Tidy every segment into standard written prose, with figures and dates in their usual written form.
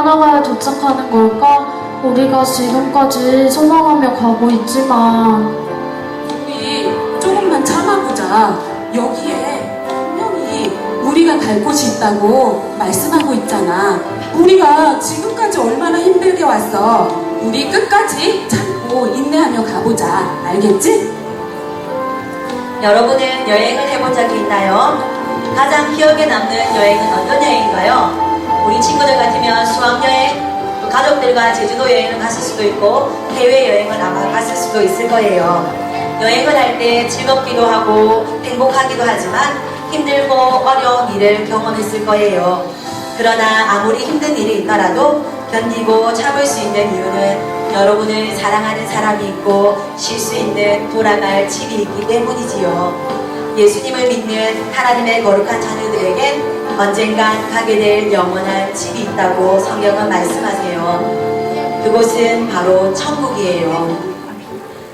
얼마나 가야 도착하는 걸까? 우리가 지금까지 소망하며 가고 있지만 우리 조금만 참아보자. 여기에 분명히 우리가 갈 곳이 있다고 말씀하고 있잖아. 우리가 지금까지 얼마나 힘들게 왔어. 우리 끝까지 참고 인내하며 가보자. 알겠지? 여러분은 여행을 해본 적이 있나요? 가장 기억에 남는 여행은 어떤 여행인가요? 우리 친구들 같으면 수학여행, 또 가족들과 제주도 여행을 갔을 수도 있고 해외여행을 아마 갔을 수도 있을 거예요. 여행을 할 때 즐겁기도 하고 행복하기도 하지만 힘들고 어려운 일을 경험했을 거예요. 그러나 아무리 힘든 일이 있더라도 견디고 참을 수 있는 이유는 여러분을 사랑하는 사람이 있고 쉴 수 있는 돌아갈 집이 있기 때문이지요. 예수님을 믿는 하나님의 거룩한 자녀들에겐 언젠간 가게 될 영원한 집이 있다고 성경은 말씀하세요. 그곳은 바로 천국이에요.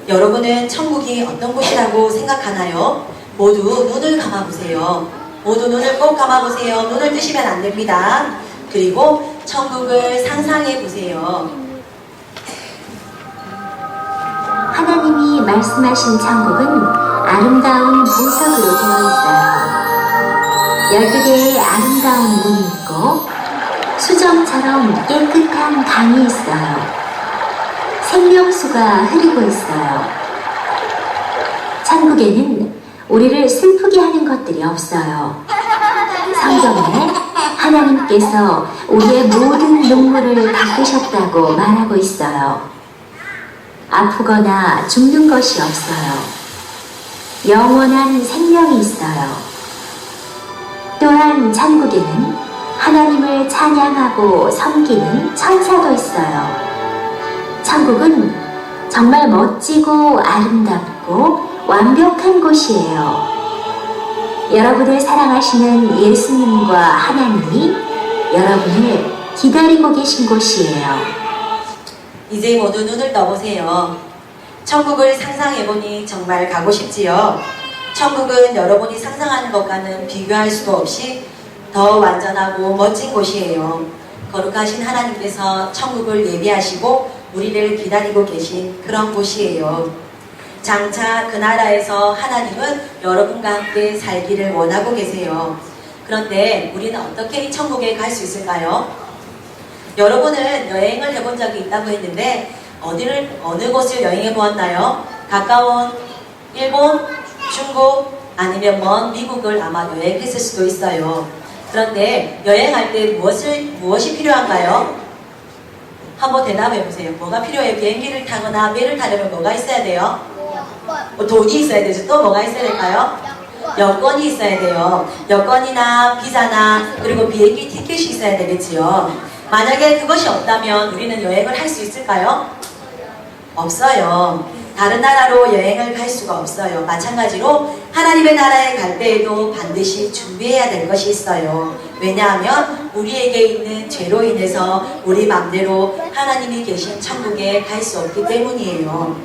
여러분은 천국이 어떤 곳이라고 생각하나요? 모두 눈을 감아보세요. 모두 눈을 꼭 감아보세요. 눈을 뜨시면 안 됩니다. 그리고 천국을 상상해 보세요. 하나님이 말씀하신 천국은 아름다운 보석으로 되어 있어요. 12개의 아름다운 문이 있고 수정처럼 깨끗한 강이 있어요. 생명수가 흐르고 있어요. 천국에는 우리를 슬프게 하는 것들이 없어요. 성경에 하나님께서 우리의 모든 눈물을 닦으셨다고 말하고 있어요. 아프거나 죽는 것이 없어요. 영원한 생명이 있어요. 또한 천국에는 하나님을 찬양하고 섬기는 천사도 있어요. 천국은 정말 멋지고 아름답고 완벽한 곳이에요. 여러분을 사랑하시는 예수님과 하나님이 여러분을 기다리고 계신 곳이에요. 이제 모두 눈을 떠보세요. 천국을 상상해보니 정말 가고 싶지요. 천국은 여러분이 상상하는 것과는 비교할 수도 없이 더 완전하고 멋진 곳이에요. 거룩하신 하나님께서 천국을 예비하시고 우리를 기다리고 계신 그런 곳이에요. 장차 그 나라에서 하나님은 여러분과 함께 살기를 원하고 계세요. 그런데 우리는 어떻게 이 천국에 갈 수 있을까요? 여러분은 여행을 해본 적이 있다고 했는데 어느 곳을 여행해 보았나요? 가까운 일본, 중국, 아니면 먼 미국을 아마 여행했을 수도 있어요. 그런데 여행할 때 무엇이 필요한가요? 한번 대답해 보세요. 뭐가 필요해요? 비행기를 타거나 배를 타려면 뭐가 있어야 돼요? 돈이 있어야 되죠. 또 뭐가 있어야 될까요? 여권이 있어야 돼요. 여권이나 비자나 그리고 비행기 티켓이 있어야 되겠지요. 만약에 그것이 없다면 우리는 여행을 할 수 있을까요? 없어요. 다른 나라로 여행을 갈 수가 없어요. 마찬가지로 하나님의 나라에 갈 때에도 반드시 준비해야 될 것이 있어요. 왜냐하면 우리에게 있는 죄로 인해서 우리 맘대로 하나님이 계신 천국에 갈 수 없기 때문이에요.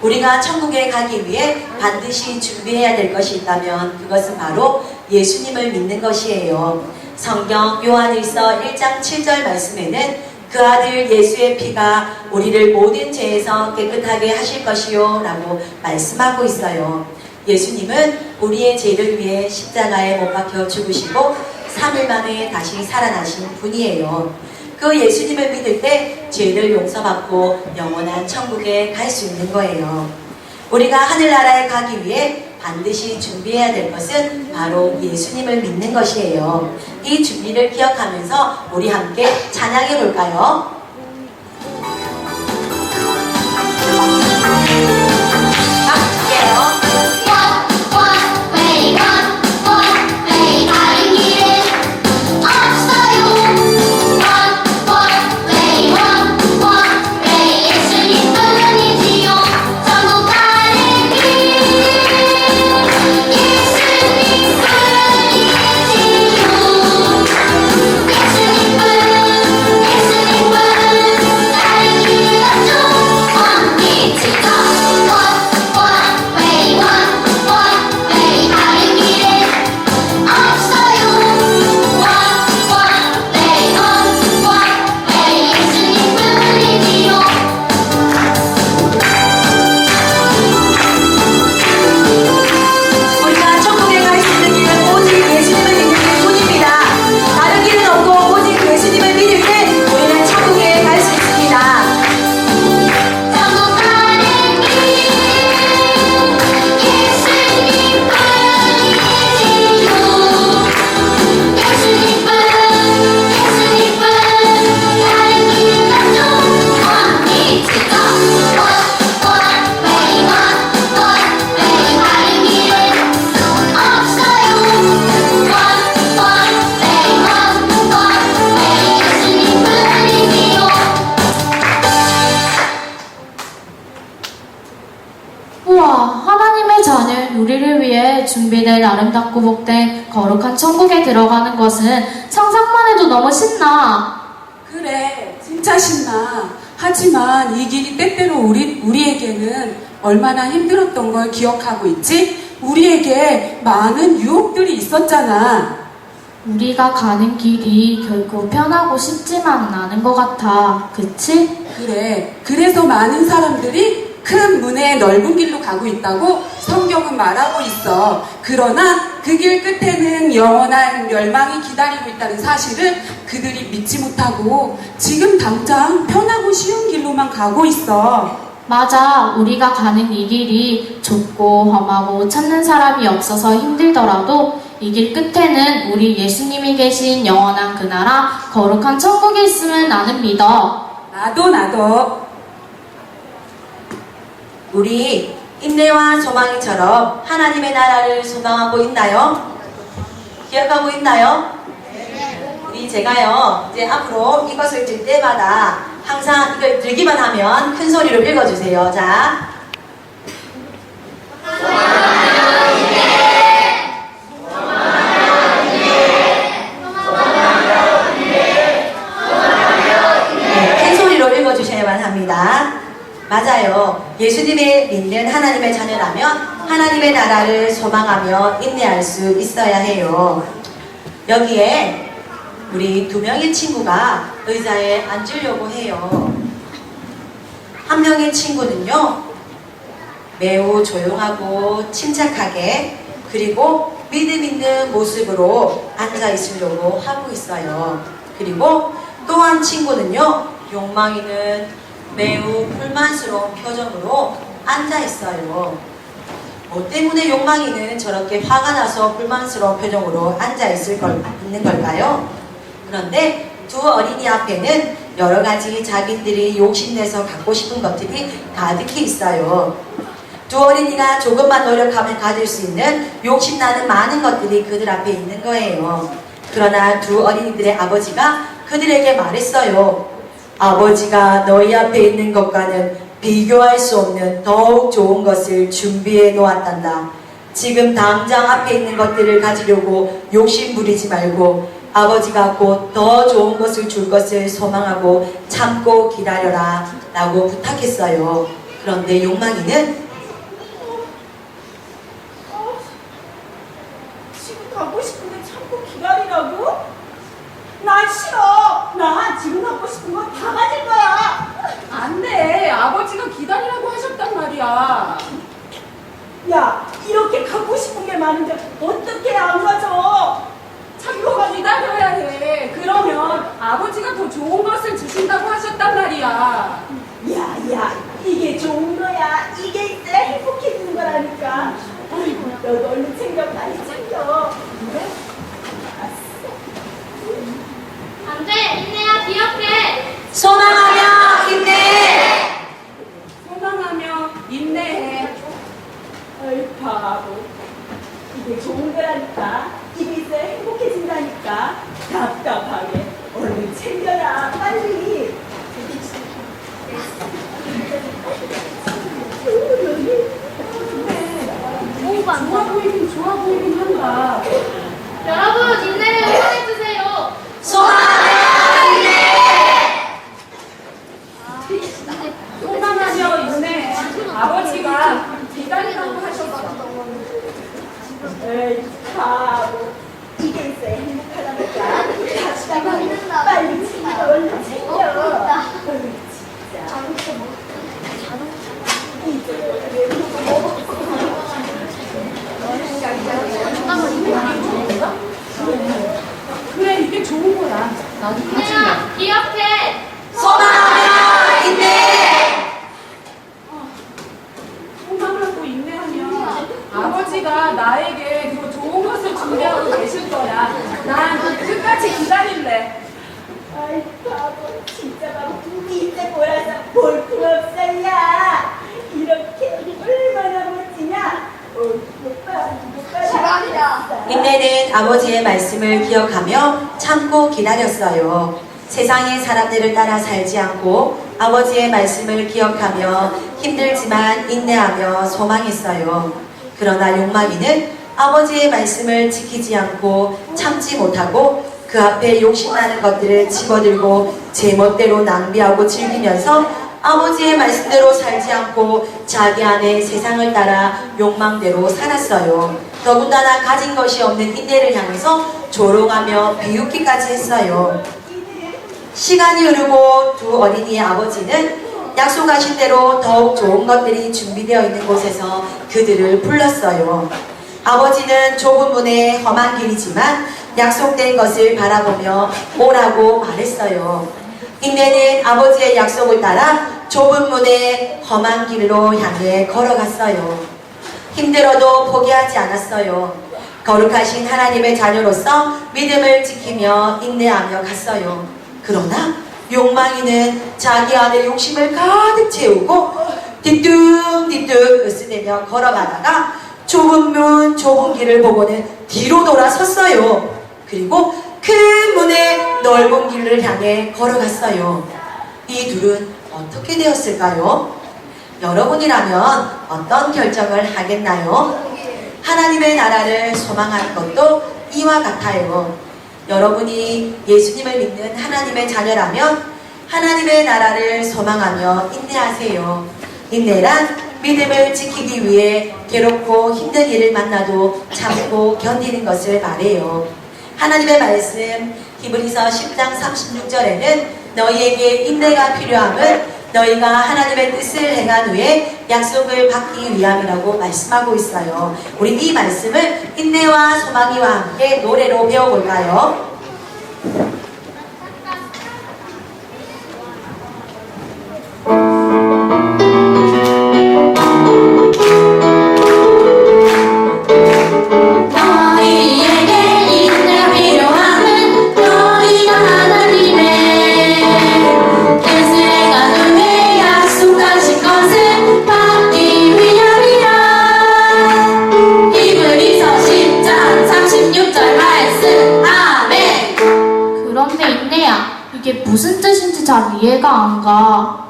우리가 천국에 가기 위해 반드시 준비해야 될 것이 있다면 그것은 바로 예수님을 믿는 것이에요. 성경 요한일서 1장 7절 말씀에는 그 아들 예수의 피가 우리를 모든 죄에서 깨끗하게 하실 것이요 라고 말씀하고 있어요. 예수님은 우리의 죄를 위해 십자가에 못 박혀 죽으시고 3일 만에 다시 살아나신 분이에요. 그 예수님을 믿을 때 죄를 용서받고 영원한 천국에 갈 수 있는 거예요. 우리가 하늘나라에 가기 위해 반드시 준비해야 될 것은 바로 예수님을 믿는 것이에요. 이 준비를 기억하면서 우리 함께 찬양해 볼까요? 예수님은 우와, 하나님의 자녀 우리를 위해 준비된 아름답고 복된 거룩한 천국에 들어가는 것은 상상만 해도 너무 신나. 그래, 진짜 신나. 하지만 이 길이 때때로 우리에게는 얼마나 힘들었던 걸 기억하고 있지? 우리에게 많은 유혹들이 있었잖아. 우리가 가는 길이 결코 편하고 쉽지만은 않은 것 같아. 그치? 그래, 그래서 많은 사람들이 큰 문의 넓은 길로 가고 있다고 성경은 말하고 있어. 그러나 그 길 끝에는 영원한 멸망이 기다리고 있다는 사실을 그들이 믿지 못하고 지금 당장 편하고 쉬운 길로만 가고 있어. 맞아. 우리가 가는 이 길이 좁고 험하고 찾는 사람이 없어서 힘들더라도 이 길 끝에는 우리 예수님이 계신 영원한 그 나라 거룩한 천국이 있음을 나는 믿어. 나도. 우리 인내와 소망이처럼 하나님의 나라를 소망하고 있나요? 기억하고 있나요? 우리 제가요 이제 앞으로 이것을 들 때마다 항상 이걸 들기만 하면 큰 소리로 읽어주세요. 자, 네, 큰 소리로 읽어주셔야만 합니다. 맞아요. 예수님을 믿는 하나님의 자녀라면 하나님의 나라를 소망하며 인내할 수 있어야 해요. 여기에 우리 2명의 친구가 의자에 앉으려고 해요. 한 명의 친구는요, 매우 조용하고 침착하게 그리고 믿음 있는 모습으로 앉아 있으려고 하고 있어요. 그리고 또 한 친구는요, 욕망 있는 매우 불만스러운 표정으로 앉아 있어요. 뭐 때문에 욕망이는 저렇게 화가 나서 불만스러운 표정으로 앉아 있는 걸까요? 그런데 두 어린이 앞에는 여러 가지 자기들이 욕심내서 갖고 싶은 것들이 가득히 있어요. 두 어린이가 조금만 노력하면 가질 수 있는 욕심나는 많은 것들이 그들 앞에 있는 거예요. 그러나 두 어린이들의 아버지가 그들에게 말했어요. 아버지가 너희 앞에 있는 것과는 비교할 수 없는 더욱 좋은 것을 준비해 놓았단다. 지금 당장 앞에 있는 것들을 가지려고 욕심 부리지 말고 아버지가 곧 더 좋은 것을 줄 것을 소망하고 참고 기다려라 라고 부탁했어요. 그런데 욕망이는 지금 가고 싶은데 참고 기다리라고? 난 싫어. 나 지금 갖고 싶은 거 다 가질 거야. 안 돼. 아버지가 기다리라고 하셨단 말이야. 야, 이렇게 갖고 싶은 게 많은데 어떻게 안 가져? 참고가 기다려야 해. 그러면 아버지가 더 좋은 것을 주신다고 하셨단 말이야. 야, 이게 좋은 거야. 이게 있어야 행복해지는 거라니까. 아이고, 너도 얼른 챙겨, 빨리 챙겨. 그래? 안 돼! 인내야 기억해! 소망하며 인내! 소망하며 인내해. 어이, 바보. 이게 좋은 거라니까. 이게 있어야 행복해진다니까. 답답하게. 얼른 챙겨라, 빨리. 좋아 보이긴 한다. 여러분 인내를 응원해주세요! 소망하며 인내! 소망하며 인내. 아버지가 기다리라고 하셨어. 에이, 바보. 이게 있어야 행복하다니까. 답답하게. 빨리 챙겨, 얼른 챙겨. 어이, 진짜. 그래, 이게 좋은 거야. 인내야 기억해! 소망하며 인내! 소망하고 인내하면 아버지가 나에게 더 좋은 것을 준비하고 계실 거야. 난 끝까지 기다릴래. 아이, 바보. 진짜 바보. 이제 몰아서 볼품없어야. 이렇게 얼마나 멋지냐? 오빠. 시간이야. 인내는 아버지의 말씀을 기억하며 참고 기다렸어요. 세상의 사람들을 따라 살지 않고 아버지의 말씀을 기억하며 힘들지만 인내하며 소망했어요. 그러나 욕망이는 아버지의 말씀을 지키지 않고 참지 못하고 그 앞에 욕심나는 것들을 집어들고 제멋대로 낭비하고 즐기면서 아버지의 말씀대로 살지 않고 자기 안에 세상을 따라 욕망대로 살았어요. 더군다나 가진 것이 없는 인내를 향해서 조롱하며 비웃기까지 했어요. 시간이 흐르고 두 어린이의 아버지는 약속하신 대로 더욱 좋은 것들이 준비되어 있는 곳에서 그들을 불렀어요. 아버지는 좁은 문에 험한 길이지만 약속된 것을 바라보며 오라고 말했어요. 인내는 아버지의 약속을 따라 좁은 문에 험한 길로 향해 걸어갔어요. 힘들어도 포기하지 않았어요. 거룩하신 하나님의 자녀로서 믿음을 지키며 인내하며 갔어요. 그러나 욕망이는 자기 안에 욕심을 가득 채우고 뒤뚱뒤뚱 으스대며 걸어가다가 좁은 문 좁은 길을 보고는 뒤로 돌아섰어요. 그리고 큰 문의 넓은 길을 향해 걸어갔어요. 이 둘은 어떻게 되었을까요? 여러분이라면 어떤 결정을 하겠나요? 하나님의 나라를 소망하는 것도 이와 같아요. 여러분이 예수님을 믿는 하나님의 자녀라면 하나님의 나라를 소망하며 인내하세요. 인내란 믿음을 지키기 위해 괴롭고 힘든 일을 만나도 참고 견디는 것을 말해요. 하나님의 말씀 히브리서 10장 36절에는 너희에게 인내가 필요함은 너희가 하나님의 뜻을 행한 후에 약속을 받기 위함이라고 말씀하고 있어요. 우리 이 말씀을 인내와 소망이와 함께 노래로 배워볼까요? 이게 무슨 뜻인지 잘 이해가 안 가.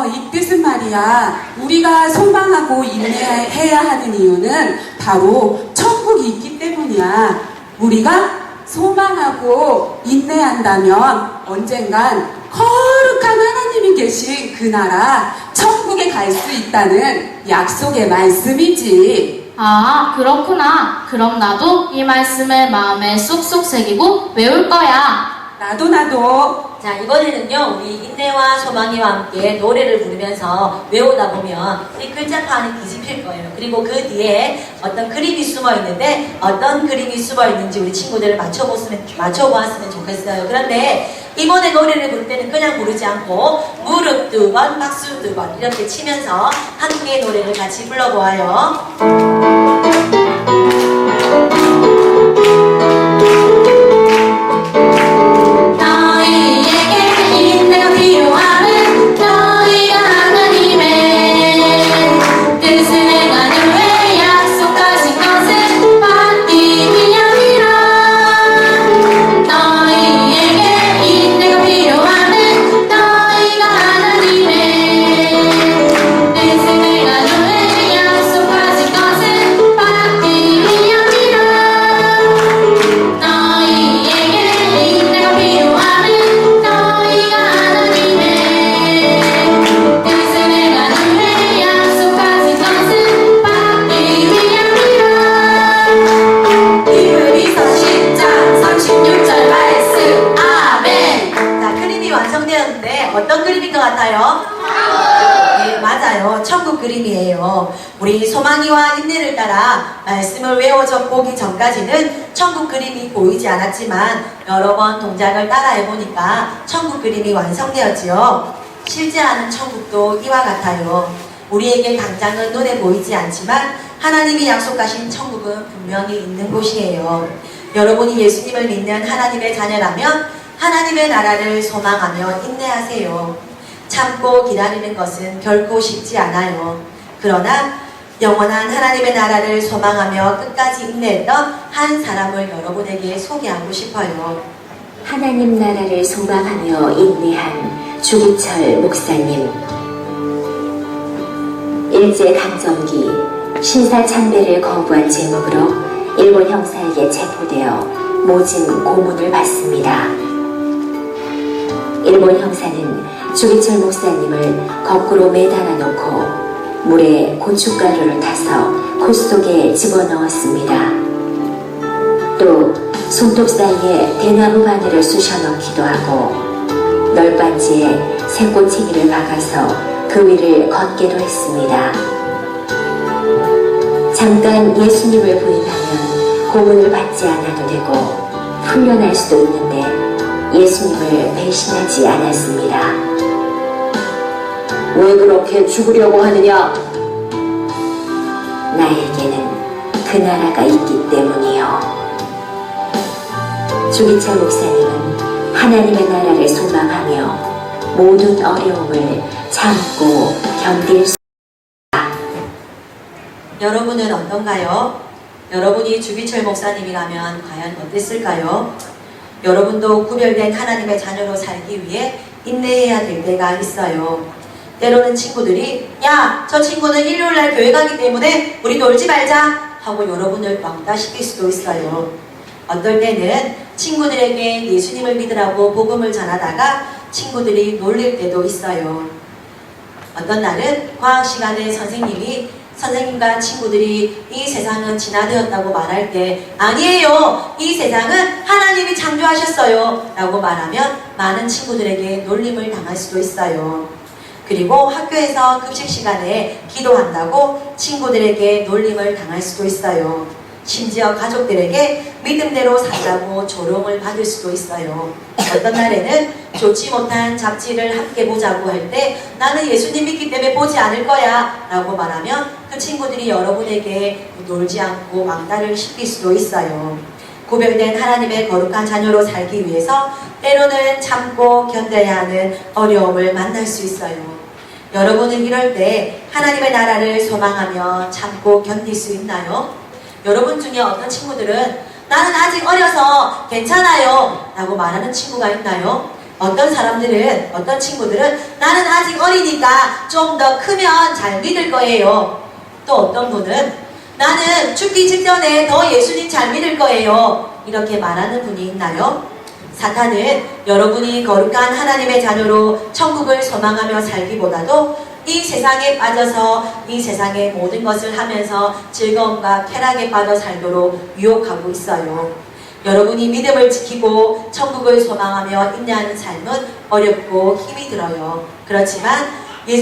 이 뜻은 말이야. 우리가 소망하고 인내해야 하는 이유는 바로 천국이 있기 때문이야. 우리가 소망하고 인내한다면 언젠간 거룩한 하나님이 계신 그 나라 천국에 갈 수 있다는 약속의 말씀이지. 아, 그렇구나. 그럼 나도 이 말씀을 마음에 쏙쏙 새기고 외울 거야. 나도. 자, 이번에는요, 우리 인내와 소망이와 함께 노래를 부르면서 외우다 보면 이 글자판이 뒤집힐 거예요. 그리고 그 뒤에 어떤 그림이 숨어 있는데 어떤 그림이 숨어 있는지 우리 친구들을 맞춰보았으면 좋겠어요. 그런데 이번에 노래를 부를 때는 그냥 부르지 않고 무릎 2번, 박수 2번 이렇게 치면서 함께 노래를 같이 불러보아요. 어떤 그림인 것 같아요? 네, 맞아요. 천국 그림이에요. 우리 소망이와 인내를 따라 말씀을 외워 적보기 전까지는 천국 그림이 보이지 않았지만 여러 번 동작을 따라 해보니까 천국 그림이 완성되었지요. 실제하는 천국도 이와 같아요. 우리에게 당장은 눈에 보이지 않지만 하나님이 약속하신 천국은 분명히 있는 곳이에요. 여러분이 예수님을 믿는 하나님의 자녀라면 하나님의 나라를 소망하며 인내하세요. 참고 기다리는 것은 결코 쉽지 않아요. 그러나 영원한 하나님의 나라를 소망하며 끝까지 인내했던 한 사람을 여러분에게 소개하고 싶어요. 하나님 나라를 소망하며 인내한 주기철 목사님. 일제강점기 신사참배를 거부한 제목으로 일본 형사에게 체포되어 모진 고문을 받습니다. 일본 형사는 주기철 목사님을 거꾸로 매달아 놓고 물에 고춧가루를 타서 코 속에 집어넣었습니다. 또 손톱 사이에 대나무 바늘을 쑤셔 넣기도 하고 널빤지에 새꼬챙이를 박아서 그 위를 걷게도 했습니다. 잠깐 예수님을 부인하면 고문을 받지 않아도 되고 풀려날 수도 있는데 예수님을 배신하지 않았습니다. 왜 그렇게 죽으려고 하느냐? 나에게는 그 나라가 있기 때문이요. 주기철 목사님은 하나님의 나라를 소망하며 모든 어려움을 참고 견딜 수 여러분은 어떤가요? 여러분이 주기철 목사님이라면 과연 어땠을까요? 여러분도 구별된 하나님의 자녀로 살기 위해 인내해야 될 때가 있어요. 때로는 친구들이 야, 저 친구는 일요일날 교회 가기 때문에 우리 놀지 말자 하고 여러분을 왕따 시킬 수도 있어요. 어떨 때는 친구들에게 예수님을 믿으라고 복음을 전하다가 친구들이 놀릴 때도 있어요. 어떤 날은 과학 시간에 선생님과 친구들이 이 세상은 진화되었다고 말할 때 아니에요, 이 세상은 하나님이 창조하셨어요 라고 말하면 많은 친구들에게 놀림을 당할 수도 있어요. 그리고 학교에서 급식 시간에 기도한다고 친구들에게 놀림을 당할 수도 있어요. 심지어 가족들에게 믿음대로 산다고 조롱을 받을 수도 있어요. 어떤 날에는 좋지 못한 잡지를 함께 보자고 할 때 나는 예수님 믿기 때문에 보지 않을 거야 라고 말하면 그 친구들이 여러분에게 놀지 않고 왕따를 시킬 수도 있어요. 구별된 하나님의 거룩한 자녀로 살기 위해서 때로는 참고 견뎌야 하는 어려움을 만날 수 있어요. 여러분은 이럴 때 하나님의 나라를 소망하며 참고 견딜 수 있나요? 여러분 중에 어떤 친구들은 나는 아직 어려서 괜찮아요 라고 말하는 친구가 있나요? 어떤 친구들은 나는 아직 어리니까 좀 더 크면 잘 믿을 거예요. 또 어떤 분은 나는 죽기 직전에 더 예수님 잘 믿을 거예요 이렇게 말하는 분이 있나요? 사탄은 여러분이 거룩한 하나님의 자녀로 천국을 소망하며 살기보다도 이 세상에 빠져서 이 세상의 모든 것을 하면서 즐거움과 쾌락에 빠져 살도록 유혹하고 있어요. 여러분이 믿음을 지키고 천국을 소망하며 인내하는 삶은 어렵고 힘이 들어요. 그렇지만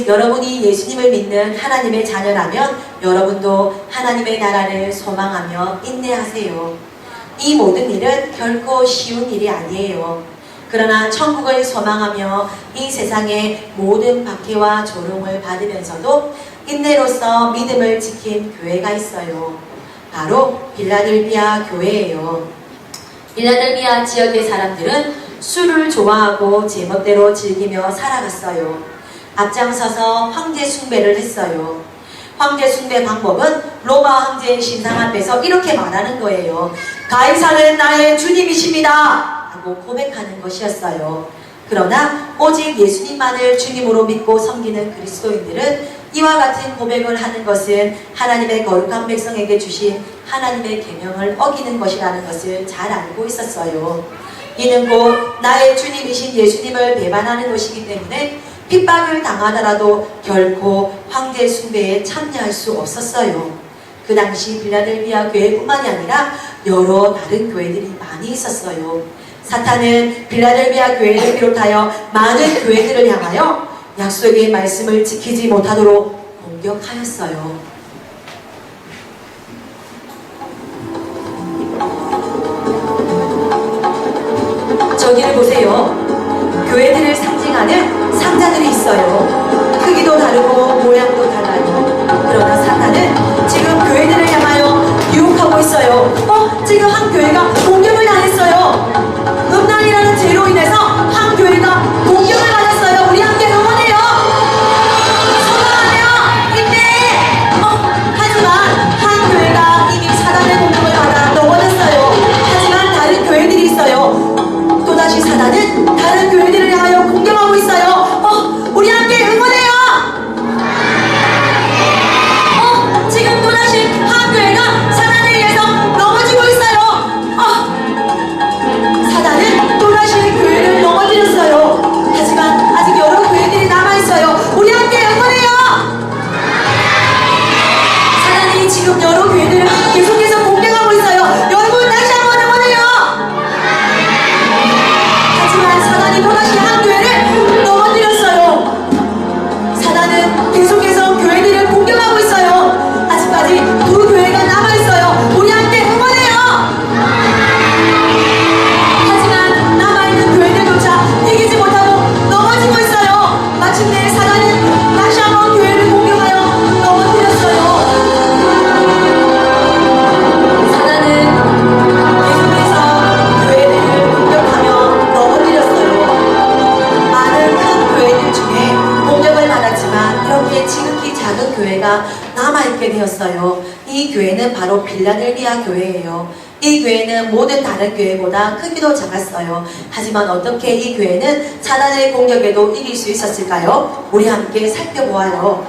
여러분이 예수님을 믿는 하나님의 자녀라면 여러분도 하나님의 나라를 소망하며 인내하세요. 이 모든 일은 결코 쉬운 일이 아니에요. 그러나 천국을 소망하며 이 세상의 모든 박해와 조롱을 받으면서도 인내로서 믿음을 지킨 교회가 있어요. 바로 빌라델비아 교회예요. 빌라델비아 지역의 사람들은 술을 좋아하고 제멋대로 즐기며 살아갔어요. 앞장서서 황제 숭배를 했어요. 황제 숭배 방법은 로마 황제의 신상 앞에서 이렇게 말하는 거예요. 가이사는 나의 주님이십니다 하고 고백하는 것이었어요. 그러나 오직 예수님만을 주님으로 믿고 섬기는 그리스도인들은 이와 같은 고백을 하는 것은 하나님의 거룩한 백성에게 주신 하나님의 계명을 어기는 것이라는 것을 잘 알고 있었어요. 이는 곧 나의 주님이신 예수님을 배반하는 것이기 때문에 핍박을 당하더라도 결코 황제 숭배에 참여할 수 없었어요. 그 당시 빌라델비아 교회뿐만이 아니라 여러 다른 교회들이 많이 있었어요. 사탄은 빌라델비아 교회를 비롯하여 많은 교회들을 향하여 약속의 말씀을 지키지 못하도록 공격하였어요. 저기를 보세요. 교회들을 상징하는 상자들이 있어요. 크기도 다르고 모양도 달라요. 그러나 사탄은 지금 교회들을 향하여 유혹하고 있어요. 지금 한 교회가 공격을 당했어요. 음란이라는 죄로 인해서 한 교회가 공격을 받았어요. 우리 함께 응원해요. 소망하며 힘내. 하지만 한 교회가 이미 사단의 공격을 받아 넘어졌어요. 하지만 다른 교회들이 있어요. 또다시 사단은 다른 교회들을 향하여 공격하고 있어요. 작은 교회가 남아있게 되었어요. 이 교회는 바로 빌라델비아 교회예요. 이 교회는 모든 다른 교회보다 크기도 작았어요. 하지만 어떻게 이 교회는 사단의 공격에도 이길 수 있었을까요? 우리 함께 살펴보아요.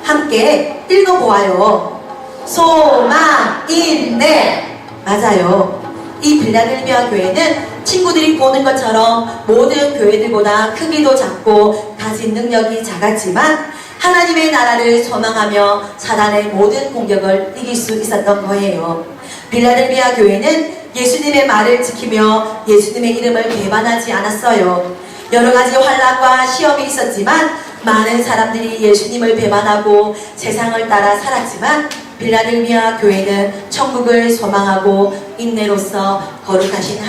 함께 읽어보아요. 소망, 인내. 맞아요. 이 빌라델비아 교회는 친구들이 보는 것처럼 모든 교회들보다 크기도 작고 가진 능력이 작았지만 하나님의 나라를 소망하며 사단의 모든 공격을 이길 수 있었던 거예요. 빌라델비아 교회는 예수님의 말을 지키며 예수님의 이름을 배반하지 않았어요. 여러 가지 환난과 시험이 있었지만 많은 사람들이 예수님을 배반하고 세상을 따라 살았지만 빌라델비아 교회는 천국을 소망하고 인내로서 거룩하신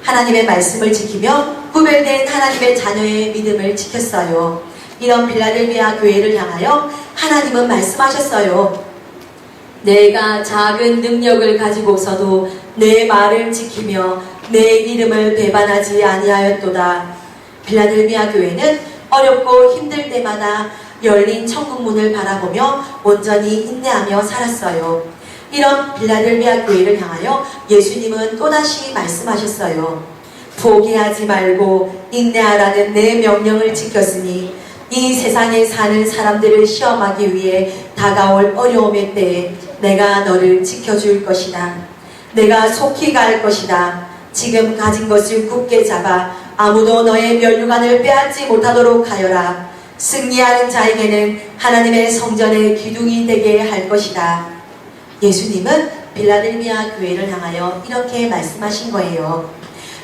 하나님의 말씀을 지키며 구별된 하나님의 자녀의 믿음을 지켰어요. 이런 빌라델비아 교회를 향하여 하나님은 말씀하셨어요. 내가 작은 능력을 가지고서도 내 말을 지키며 내 이름을 배반하지 아니하였도다. 빌라델비아 교회는 어렵고 힘들 때마다 열린 천국 문을 바라보며 온전히 인내하며 살았어요. 이런 빌라델비아 교회를 향하여 예수님은 또다시 말씀하셨어요. 포기하지 말고 인내하라는 내 명령을 지켰으니 이 세상에 사는 사람들을 시험하기 위해 다가올 어려움의 때에 내가 너를 지켜줄 것이다. 내가 속히 갈 것이다. 지금 가진 것을 굳게 잡아 아무도 너의 면류관을 빼앗지 못하도록 하여라. 승리하는 자에게는 하나님의 성전의 기둥이 되게 할 것이다. 예수님은 빌라델비아 교회를 향하여 이렇게 말씀하신 거예요.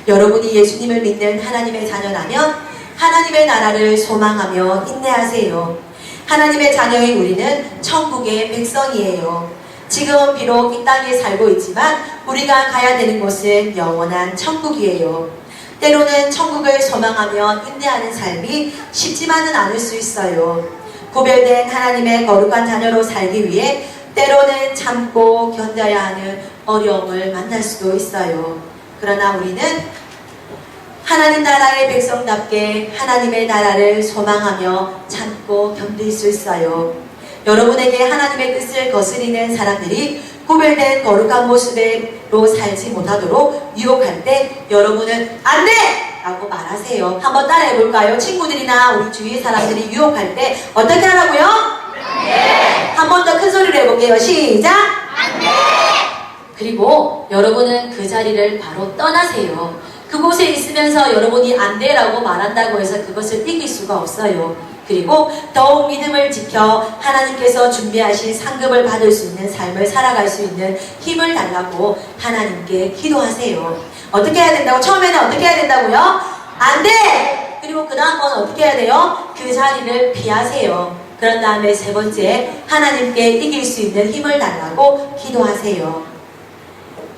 여러분이 예수님을 믿는 하나님의 자녀라면 하나님의 나라를 소망하며 인내하세요. 하나님의 자녀인 우리는 천국의 백성이에요. 지금은 비록 이 땅에 살고 있지만 우리가 가야 되는 곳은 영원한 천국이에요. 때로는 천국을 소망하며 인내하는 삶이 쉽지만은 않을 수 있어요. 구별된 하나님의 거룩한 자녀로 살기 위해 때로는 참고 견뎌야 하는 어려움을 만날 수도 있어요. 그러나 우리는 하나님 나라의 백성답게 하나님의 나라를 소망하며 참고 견딜 수 있어요. 여러분에게 하나님의 뜻을 거스리는 사람들이 구별된 거룩한 모습으로 살지 못하도록 유혹할 때 여러분은 안 돼! 라고 말하세요. 한번 따라해 볼까요? 친구들이나 우리 주위 사람들이 유혹할 때 어떻게 하라고요? 네! 한 번 더 큰 소리로 해볼게요. 시작! 안 돼! 그리고 여러분은 그 자리를 바로 떠나세요. 그곳에 있으면서 여러분이 안 돼라고 말한다고 해서 그것을 이길 수가 없어요. 그리고 더욱 믿음을 지켜 하나님께서 준비하신 상급을 받을 수 있는 삶을 살아갈 수 있는 힘을 달라고 하나님께 기도하세요. 어떻게 해야 된다고? 처음에는 어떻게 해야 된다고요? 안 돼! 그리고 그 다음번은 어떻게 해야 돼요? 그 자리를 피하세요. 그런 다음에 세 번째, 하나님께 이길 수 있는 힘을 달라고 기도하세요.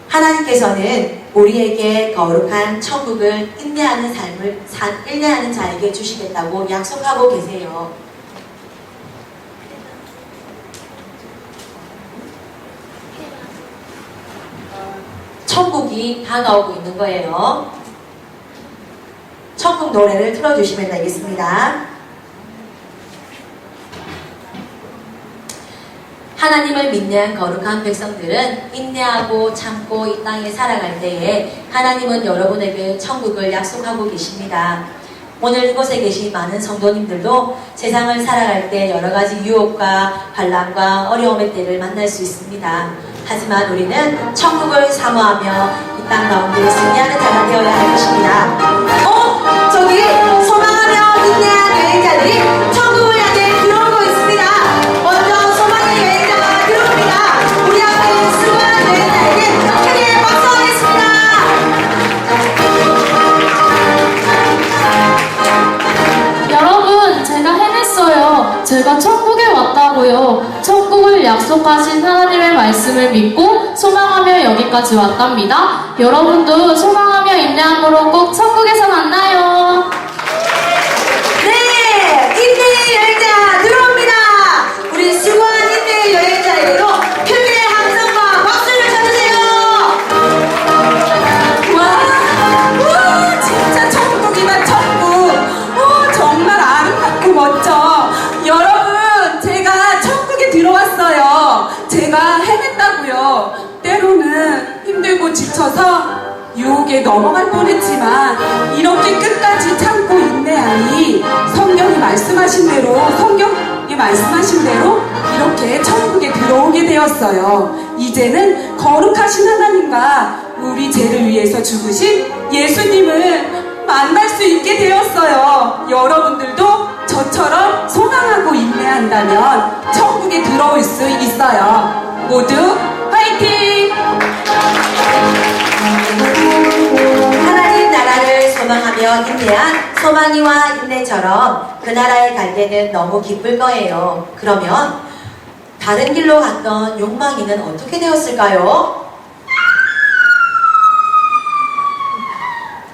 하나님께서는 우리에게 거룩한 천국을 인내하는 삶을 인내하는 자에게 주시겠다고 약속하고 계세요. 천국이 다가오고 있는 거예요. 천국 노래를 틀어주시면 되겠습니다. 하나님을 믿는 거룩한 백성들은 인내하고 참고 이 땅에 살아갈 때에 하나님은 여러분에게 천국을 약속하고 계십니다. 오늘 이곳에 계신 많은 성도님들도 세상을 살아갈 때 여러 가지 유혹과 환난과 어려움의 때를 만날 수 있습니다. 하지만 우리는 천국을 사모하며 이 땅 가운데 승리하는 자가 되어야 할 것입니다. 저기 소망하며 인내하는 여행자들이 천국을 향해 들어오고 있습니다. 먼저 소망의 여행자가 들어옵니다. 우리 앞에 수고하는 여행자에게 크게 박수하겠습니다. 여러분, 제가 해냈어요. 제가 천국에 왔다고요. 천국을 약속하신 하나님의 말씀을 믿고 소망하며 여기까지 왔답니다. 여러분도 소망하며 인내함으로 꼭 천국에서 만나요. 네! 인내의 여행자 들어옵니다. 우리 수고한 인내의 여행자에게도 크게 함성과 박수를 쳐주세요. 와, 진짜 천국이다, 천국. 정말 아름답고 멋져. 여러분, 되었어요. 제가 해냈다고요. 때로는 힘들고 지쳐서 유혹에 넘어갈 뻔했지만 이렇게 끝까지 참고 인내하니 성경이 말씀하신 대로 이렇게 천국에 들어오게 되었어요. 이제는 거룩하신 하나님과 우리 죄를 위해서 죽으신 예수님을 만날 수 있게 되었어요. 여러분들도 저처럼 소망하고 인내한다면 천국에 들어올 수 있어요. 모두 화이팅! 하나님 나라를 소망하며 인내한 소망이와 인내처럼 그 나라에 갈 때는 너무 기쁠 거예요. 그러면 다른 길로 갔던 욕망이는 어떻게 되었을까요?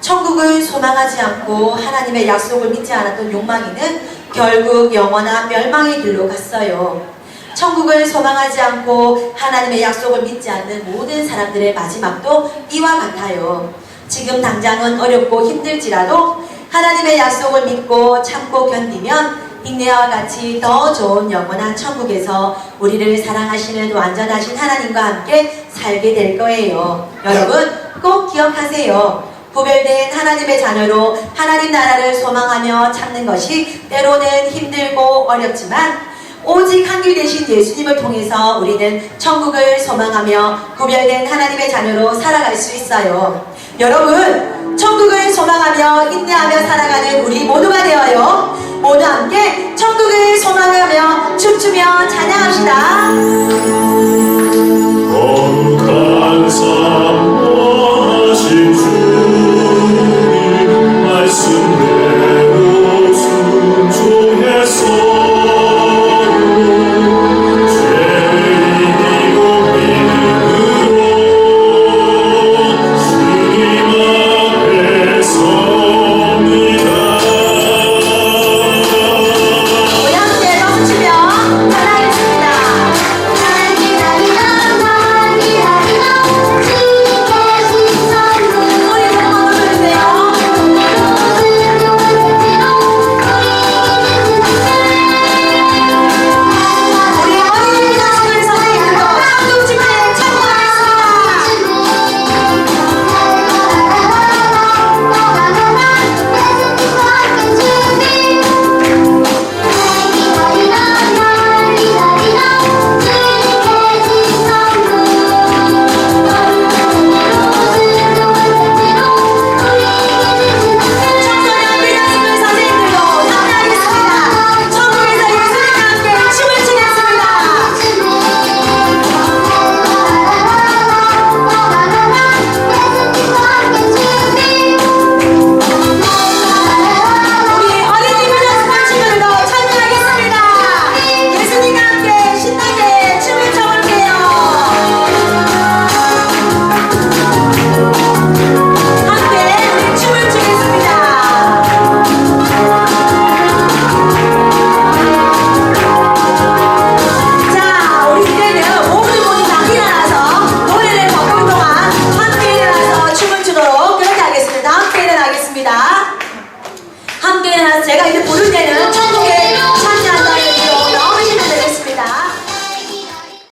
천국을 소망하지 않고 하나님의 약속을 믿지 않았던 욕망이는 결국 영원한 멸망의 길로 갔어요. 천국을 소망하지 않고 하나님의 약속을 믿지 않는 모든 사람들의 마지막도 이와 같아요. 지금 당장은 어렵고 힘들지라도 하나님의 약속을 믿고 참고 견디면 인내와 같이 더 좋은 영원한 천국에서 우리를 사랑하시는 완전하신 하나님과 함께 살게 될 거예요. 여러분 꼭 기억하세요. 구별된 하나님의 자녀로 하나님 나라를 소망하며 참는 것이 때로는 힘들고 어렵지만 오직 한 길 되신 예수님을 통해서 우리는 천국을 소망하며 구별된 하나님의 자녀로 살아갈 수 있어요. 여러분 천국을 소망하며 인내하며 살아가는 우리 모두가 되어요. 모두 함께 천국을 소망하며 춤추며 찬양합시다.